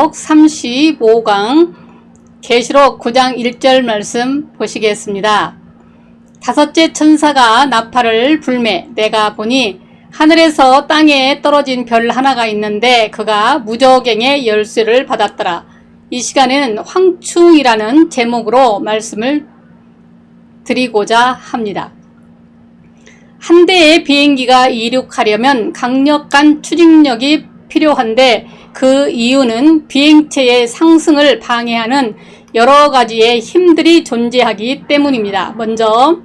계시록 35강 계시록 9장 1절 말씀 보시겠습니다. 다섯째 천사가 나팔을 불매 내가 보니 하늘에서 땅에 떨어진 별 하나가 있는데 그가 무저갱의 열쇠를 받았더라. 이 시간에는 황충이라는 제목으로 말씀을 드리고자 합니다. 한 대의 비행기가 이륙하려면 강력한 추진력이 필요한데 그 이유는 비행체의 상승을 방해하는 여러 가지의 힘들이 존재하기 때문입니다. 먼저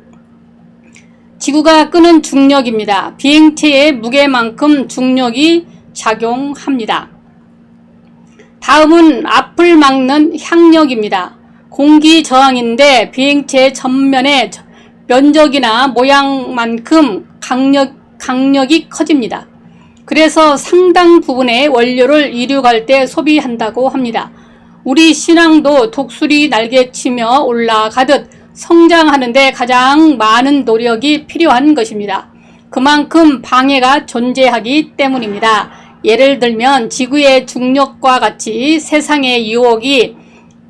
지구가 끄는 중력입니다. 비행체의 무게만큼 중력이 작용합니다. 다음은 앞을 막는 향력입니다. 공기 저항인데 비행체 전면의 면적이나 모양만큼 강력이 커집니다. 그래서 상당 부분의 원료를 이륙할 때 소비한다고 합니다. 우리 신앙도 독수리 날개치며 올라가듯 성장하는데 가장 많은 노력이 필요한 것입니다. 그만큼 방해가 존재하기 때문입니다. 예를 들면 지구의 중력과 같이 세상의 유혹이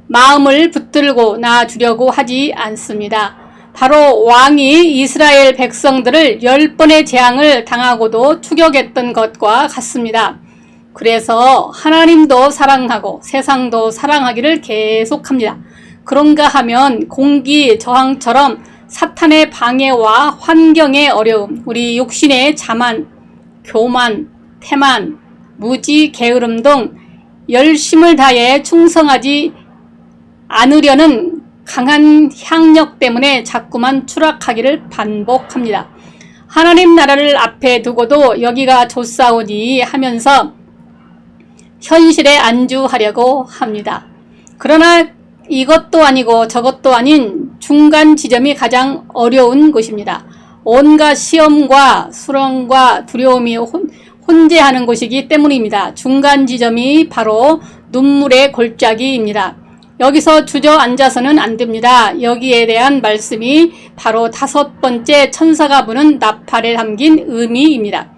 마음을 붙들고 놔주려고 하지 않습니다. 바로 왕이 이스라엘 백성들을 10번의 재앙을 당하고도 추격했던 것과 같습니다. 그래서 하나님도 사랑하고 세상도 사랑하기를 계속합니다. 그런가 하면 공기 저항처럼 사탄의 방해와 환경의 어려움, 우리 육신의 자만, 교만, 태만, 무지, 게으름 등 열심을 다해 충성하지 않으려는 강한 향력 때문에 자꾸만 추락하기를 반복합니다. 하나님 나라를 앞에 두고도 여기가 좋사오니 하면서 현실에 안주하려고 합니다. 그러나 이것도 아니고 저것도 아닌 중간 지점이 가장 어려운 곳입니다. 온갖 시험과 수렁과 두려움이 혼재하는 곳이기 때문입니다. 중간 지점이 바로 눈물의 골짜기입니다. 여기서 주저앉아서는 안 됩니다. 여기에 대한 말씀이 바로 5번째 천사가 부는 나팔에 담긴 의미입니다.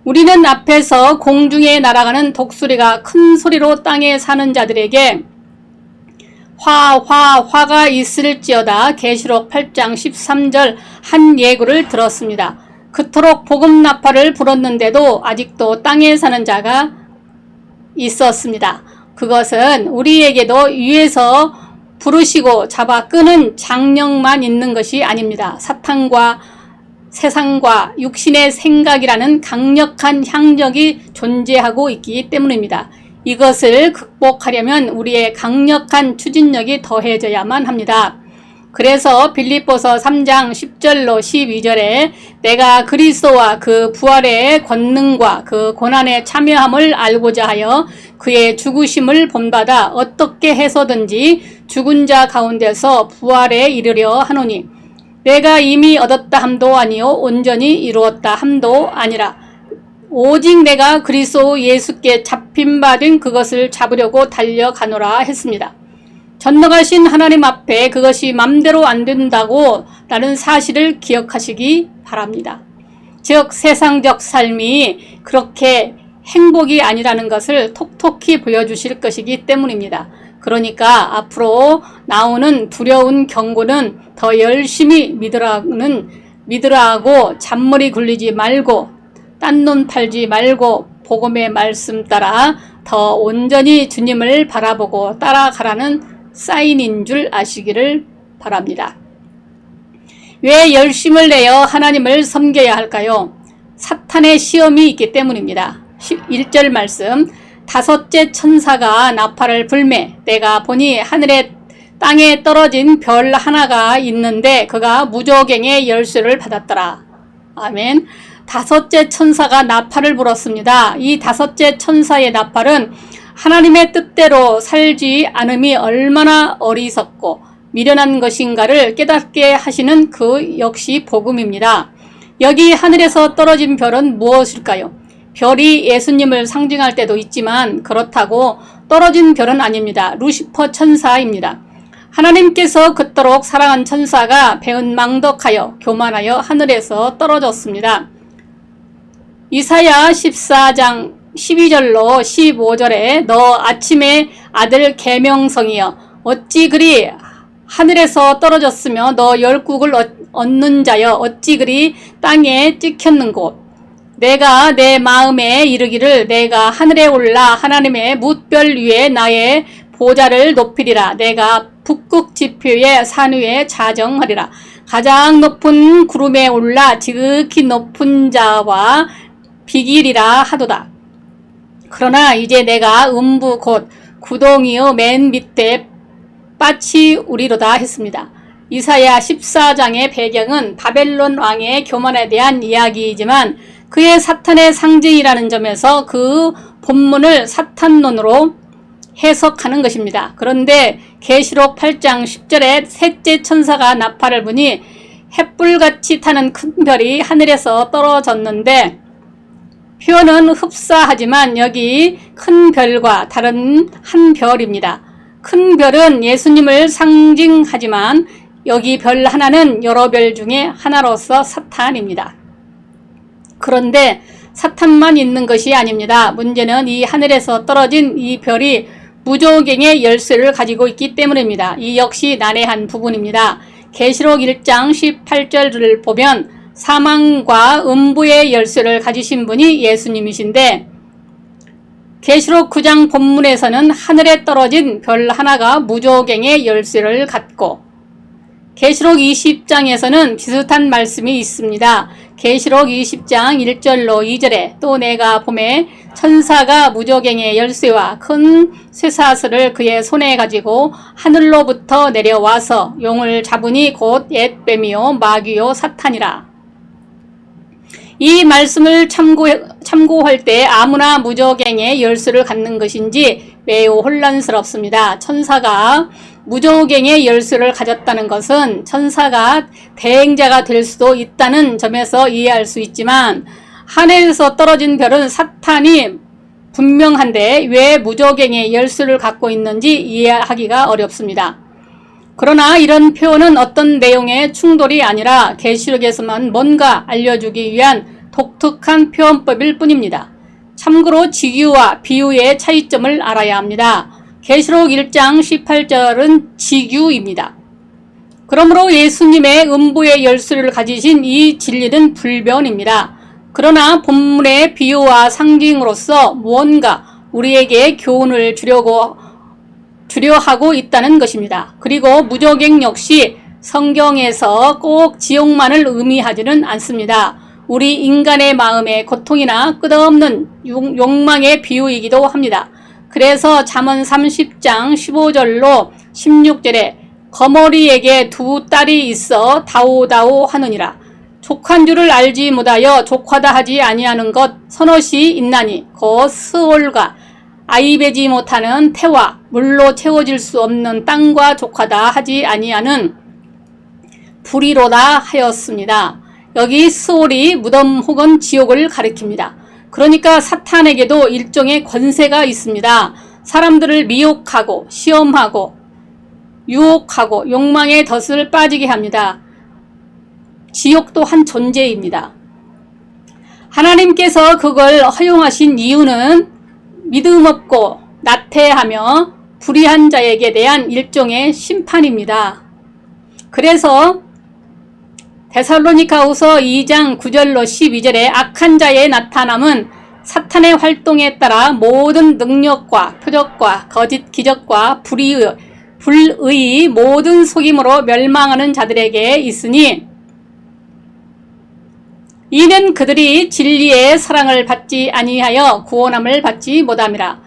우리는 앞에서 공중에 날아가는 독수리가 큰 소리로 땅에 사는 자들에게 화가 있을지어다 계시록 8장 13절 한 예고를 들었습니다. 그토록 복음 나팔을 불었는데도 아직도 땅에 사는 자가 있었습니다. 그것은 우리에게도 위에서 부르시고 잡아 끄는 장령만 있는 것이 아닙니다. 사탄과 세상과 육신의 생각이라는 강력한 향력이 존재하고 있기 때문입니다. 이것을 극복하려면 우리의 강력한 추진력이 더해져야만 합니다. 그래서 빌립보서 3장 10절로 12절에 내가 그리스도와 그 부활의 권능과 그 고난에 참여함을 알고자 하여 그의 죽으심을 본받아 어떻게 해서든지 죽은 자 가운데서 부활에 이르려 하노니 내가 이미 얻었다 함도 아니요 온전히 이루었다 함도 아니라 오직 내가 그리스도 예수께 잡힌 바 된 그것을 잡으려고 달려가노라 했습니다. 전능하신 하나님 앞에 그것이 맘대로 안 된다고 라는 사실을 기억하시기 바랍니다. 즉 세상적 삶이 그렇게 행복이 아니라는 것을 톡톡히 보여주실 것이기 때문입니다. 그러니까 앞으로 나오는 두려운 경고는 더 열심히 믿으라고 잔머리 굴리지 말고 딴 눈 팔지 말고 복음의 말씀 따라 더 온전히 주님을 바라보고 따라가라는 사인인 줄 아시기를 바랍니다. 왜 열심을 내어 하나님을 섬겨야 할까요? 사탄의 시험이 있기 때문입니다. 1절 말씀 다섯째 천사가 나팔을 불매 내가 보니 하늘에 땅에 떨어진 별 하나가 있는데 그가 무저갱의 열쇠를 받았더라. 아멘. 다섯째 천사가 나팔을 불었습니다. 이 다섯째 천사의 나팔은 하나님의 뜻대로 살지 않음이 얼마나 어리석고 미련한 것인가를 깨닫게 하시는 그 역시 복음입니다. 여기 하늘에서 떨어진 별은 무엇일까요? 별이 예수님을 상징할 때도 있지만 그렇다고 떨어진 별은 아닙니다. 루시퍼 천사입니다. 하나님께서 그토록 사랑한 천사가 배은망덕하여 교만하여 하늘에서 떨어졌습니다. 이사야 14장 12절로 15절에 너 아침에 아들 계명성이여 어찌 그리 하늘에서 떨어졌으며 너 열국을 얻는 자여 어찌 그리 땅에 찍혔는고 내가 내 마음에 이르기를 내가 하늘에 올라 하나님의 뭇별 위에 나의 보좌를 높이리라. 내가 북극 지표의 산 위에 자정하리라. 가장 높은 구름에 올라 지극히 높은 자와 비기리라 하도다. 그러나 이제 내가 음부 곧 구덩이의 맨 밑에 빠치우리로다 했습니다. 이사야 14장의 배경은 바벨론 왕의 교만에 대한 이야기이지만 그의 사탄의 상징이라는 점에서 그 본문을 사탄론으로 해석하는 것입니다. 그런데 계시록 8장 10절에 셋째 천사가 나팔을 부니 햇불같이 타는 큰 별이 하늘에서 떨어졌는데 표현은 흡사하지만 여기 큰 별과 다른 한 별입니다. 큰 별은 예수님을 상징하지만 여기 별 하나는 여러 별 중에 하나로서 사탄입니다. 그런데 사탄만 있는 것이 아닙니다. 문제는 이 하늘에서 떨어진 이 별이 무조갱의 열쇠를 가지고 있기 때문입니다. 이 역시 난해한 부분입니다. 계시록 1장 18절을 보면 사망과 음부의 열쇠를 가지신 분이 예수님이신데 계시록 9장 본문에서는 하늘에 떨어진 별 하나가 무조갱의 열쇠를 갖고 계시록 20장에서는 비슷한 말씀이 있습니다. 계시록 20장 1절로 2절에 또 내가 봄에 천사가 무조갱의 열쇠와 큰 쇠사슬을 그의 손에 가지고 하늘로부터 내려와서 용을 잡으니 곧 옛뱀이요 마귀요 사탄이라. 이 말씀을 참고할 때 아무나 무저갱의 열쇠를 갖는 것인지 매우 혼란스럽습니다. 천사가 무저갱의 열쇠를 가졌다는 것은 천사가 대행자가 될 수도 있다는 점에서 이해할 수 있지만 하늘에서 떨어진 별은 사탄이 분명한데 왜 무저갱의 열쇠를 갖고 있는지 이해하기가 어렵습니다. 그러나 이런 표현은 어떤 내용의 충돌이 아니라 계시록에서만 뭔가 알려주기 위한 독특한 표현법일 뿐입니다. 참고로 직유와 비유의 차이점을 알아야 합니다. 계시록 1장 18절은 직유입니다. 그러므로 예수님의 음부의 열쇠를 가지신 이 진리는 불변입니다. 그러나 본문의 비유와 상징으로서 무언가 우리에게 교훈을 주려 하고 있다는 것입니다. 그리고 무저갱 역시 성경에서 꼭 지옥만을 의미하지는 않습니다. 우리 인간의 마음의 고통이나 끝없는 욕망의 비유이기도 합니다. 그래서 잠언 30장 15절로 16절에 거머리에게 두 딸이 있어 다오다오 하느니라. 족한 줄을 알지 못하여 족하다 하지 아니하는 것 서너시 있나니 곧 스올과 아이배지 못하는 태와 물로 채워질 수 없는 땅과 족하다 하지 아니하는 불이로다 하였습니다. 여기 스올이 무덤 혹은 지옥을 가리킵니다. 그러니까 사탄에게도 일종의 권세가 있습니다. 사람들을 미혹하고 시험하고 유혹하고 욕망의 덫을 빠지게 합니다. 지옥도 한 존재입니다. 하나님께서 그걸 허용하신 이유는 믿음 없고 나태하며 불의한 자에게 대한 일종의 심판입니다. 그래서 데살로니가후서 2장 9절로 12절에 악한 자의 나타남은 사탄의 활동에 따라 모든 능력과 표적과 거짓 기적과 불의 모든 속임으로 멸망하는 자들에게 있으니 이는 그들이 진리의 사랑을 받지 아니하여 구원함을 받지 못함이라.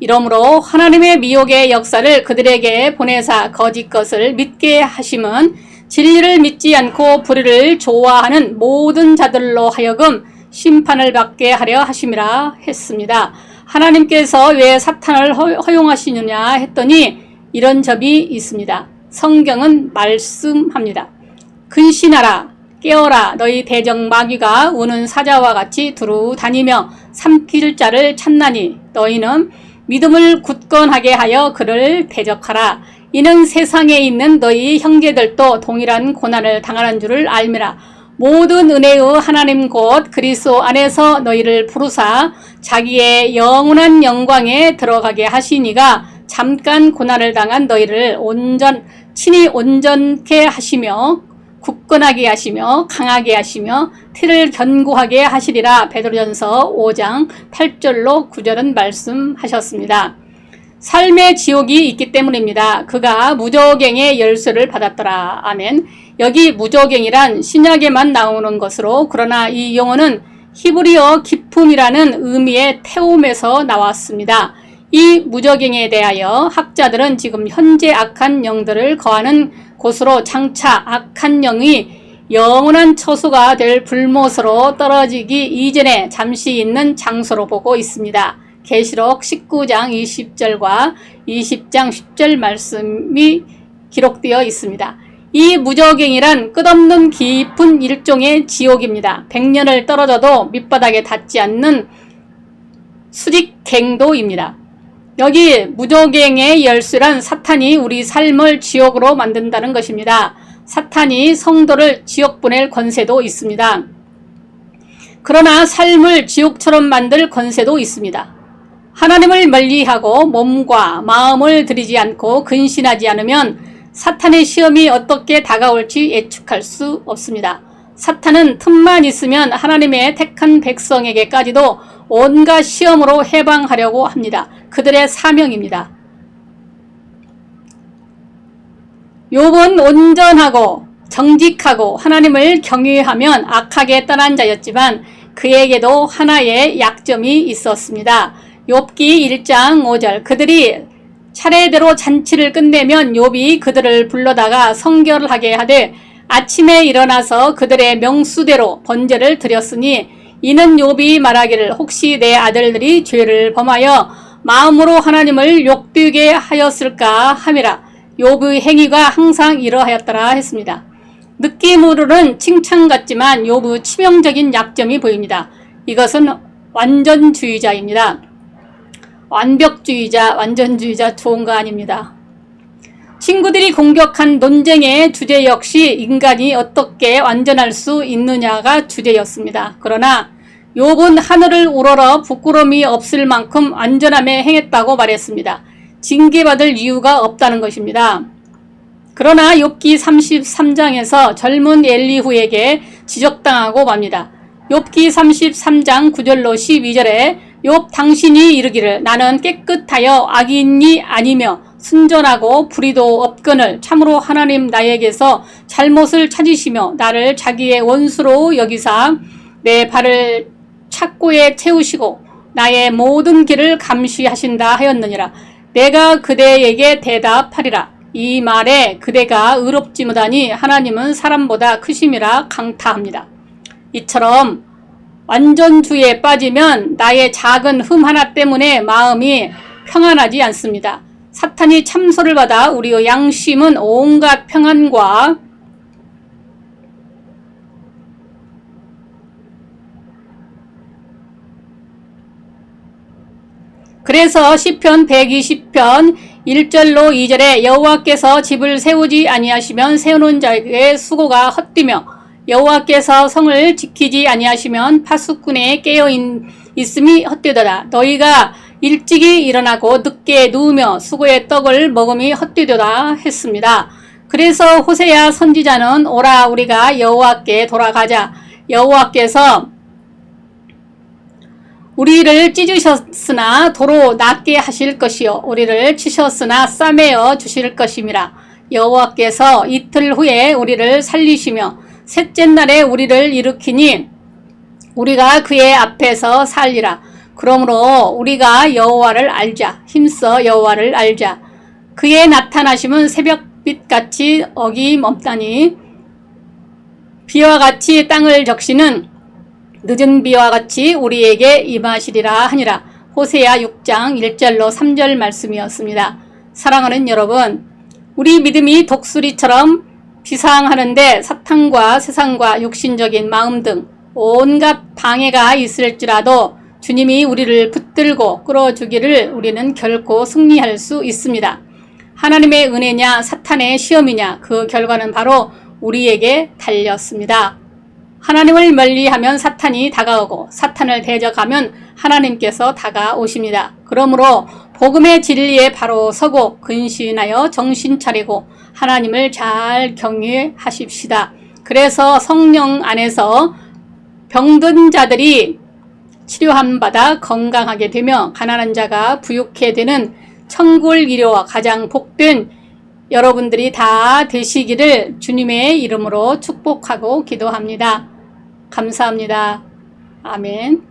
이러므로 하나님의 미혹의 역사를 그들에게 보내사 거짓 것을 믿게 하심은 진리를 믿지 않고 불의를 좋아하는 모든 자들로 하여금 심판을 받게 하려 하심이라 했습니다. 하나님께서 왜 사탄을 허용하시느냐 했더니 이런 점이 있습니다. 성경은 말씀합니다. 근신하라 깨어라 너희 대적 마귀가 우는 사자와 같이 두루 다니며 삼킬 자를 찾나니 너희는 믿음을 굳건하게 하여 그를 대적하라. 이는 세상에 있는 너희 형제들도 동일한 고난을 당하는 줄을 알미라. 모든 은혜의 하나님 곧 그리스도 안에서 너희를 부르사 자기의 영원한 영광에 들어가게 하시니가 잠깐 고난을 당한 너희를 친히 온전케 하시며 굳건하게 하시며 강하게 하시며 티를 견고하게 하시리라. 베드로전서 5장 8절로 9절은 말씀하셨습니다. 삶의 지옥이 있기 때문입니다. 그가 무저갱의 열쇠를 받았더라. 아멘. 여기 무저갱이란 신약에만 나오는 것으로, 그러나 이 용어는 히브리어 기품이라는 의미의 태움에서 나왔습니다. 이 무저갱에 대하여 학자들은 지금 현재 악한 영들을 거하는 곳으로 장차 악한 영이 영원한 처소가 될 불못으로 떨어지기 이전에 잠시 있는 장소로 보고 있습니다. 계시록 19장 20절과 20장 10절 말씀이 기록되어 있습니다. 이 무저갱이란 끝없는 깊은 일종의 지옥입니다. 100년을 떨어져도 밑바닥에 닿지 않는 수직갱도입니다. 여기 무저갱의 열쇠란 사탄이 우리 삶을 지옥으로 만든다는 것입니다. 사탄이 성도를 지옥 보낼 권세도 있습니다. 그러나 삶을 지옥처럼 만들 권세도 있습니다. 하나님을 멀리하고 몸과 마음을 들이지 않고 근신하지 않으면 사탄의 시험이 어떻게 다가올지 예측할 수 없습니다. 사탄은 틈만 있으면 하나님의 택한 백성에게까지도 온갖 시험으로 해방하려고 합니다. 그들의 사명입니다. 욥은 온전하고 정직하고 하나님을 경외하면 악하게 떠난 자였지만 그에게도 하나의 약점이 있었습니다. 욥기 1장 5절 그들이 차례대로 잔치를 끝내면 욥이 그들을 불러다가 성결하게 하되 아침에 일어나서 그들의 명수대로 번제를 드렸으니 이는 욥이 말하기를 혹시 내 아들들이 죄를 범하여 마음으로 하나님을 욕되게 하였을까 함이라. 욥의 행위가 항상 이러하였더라 했습니다. 느낌으로는 칭찬 같지만 욥의 치명적인 약점이 보입니다. 이것은 완전주의자입니다. 완벽주의자, 완전주의자 좋은 거 아닙니다. 친구들이 공격한 논쟁의 주제 역시 인간이 어떻게 완전할 수 있느냐가 주제였습니다. 그러나 욥은 하늘을 우러러 부끄러움이 없을 만큼 완전함에 행했다고 말했습니다. 징계받을 이유가 없다는 것입니다. 그러나 욥기 33장에서 젊은 엘리후에게 지적당하고 맙니다. 욥기 33장 9절로 12절에 욥 당신이 이르기를 나는 깨끗하여 악인이 아니며 순전하고 불의도 없거늘 참으로 하나님 나에게서 잘못을 찾으시며 나를 자기의 원수로 여기사 내 발을 착고에 채우시고 나의 모든 길을 감시하신다 하였느니라. 내가 그대에게 대답하리라. 이 말에 그대가 의롭지 못하니 하나님은 사람보다 크심이라 강타합니다. 이처럼 완전주의에 빠지면 나의 작은 흠 하나 때문에 마음이 평안하지 않습니다. 사탄이 참소를 받아 우리의 양심은 온갖 평안과 그래서 시편 120편 1절로 2절에 여호와께서 집을 세우지 아니하시면 세우는 자에게 수고가 헛되며 여호와께서 성을 지키지 아니하시면 파수꾼에 깨어 있음이 헛되도다. 너희가 일찍이 일어나고 늦게 누우며 수고의 떡을 먹음이 헛되도다 했습니다. 그래서 호세야 선지자는 오라 우리가 여호와께 돌아가자. 여호와께서 우리를 찢으셨으나 도로 낫게 하실 것이요 우리를 치셨으나 싸매어 주실 것임이라. 여호와께서 이틀 후에 우리를 살리시며 셋째 날에 우리를 일으키니 우리가 그의 앞에서 살리라. 그러므로 우리가 여호와를 알자. 힘써 여호와를 알자. 그의 나타나심은 새벽빛같이 어김없다니 비와 같이 땅을 적시는 늦은 비와 같이 우리에게 임하시리라 하니라. 호세야 6장 1절로 3절 말씀이었습니다. 사랑하는 여러분, 우리 믿음이 독수리처럼 비상하는데 사탄과 세상과 육신적인 마음 등 온갖 방해가 있을지라도 주님이 우리를 붙들고 끌어주기를 우리는 결코 승리할 수 있습니다. 하나님의 은혜냐 사탄의 시험이냐 그 결과는 바로 우리에게 달렸습니다. 하나님을 멀리하면 사탄이 다가오고 사탄을 대적하면 하나님께서 다가오십니다. 그러므로 복음의 진리에 바로 서고 근신하여 정신 차리고 하나님을 잘 경외하십시다. 그래서 성령 안에서 병든 자들이 치료함 받아 건강하게 되며 가난한 자가 부유케 되는 천골 기료와 가장 복된 여러분들이 다 되시기를 주님의 이름으로 축복하고 기도합니다. 감사합니다. 아멘.